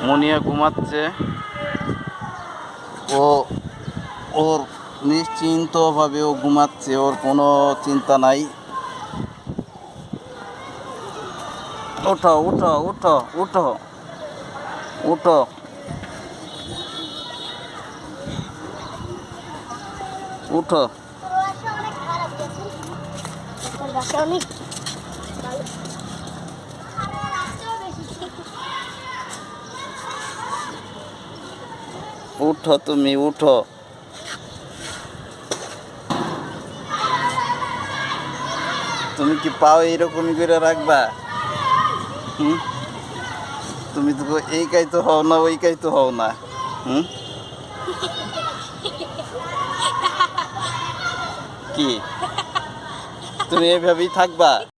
মুনিয়া ঘুমাচ্ছে। ও ওর নিশ্চিন্তভাবে ও ঘুমাচ্ছে, ওর কোনো চিন্তা নাই। ওঠো উঠো উঠো উঠো উঠো উঠো। উঠো তুমি উঠো। তুমি কি পাও এইরকমই করে রাখবা? তুমি তো এই কাই তো হও না, ওই কাই তো হও না। কি তুমি এইভাবেই থাকবা?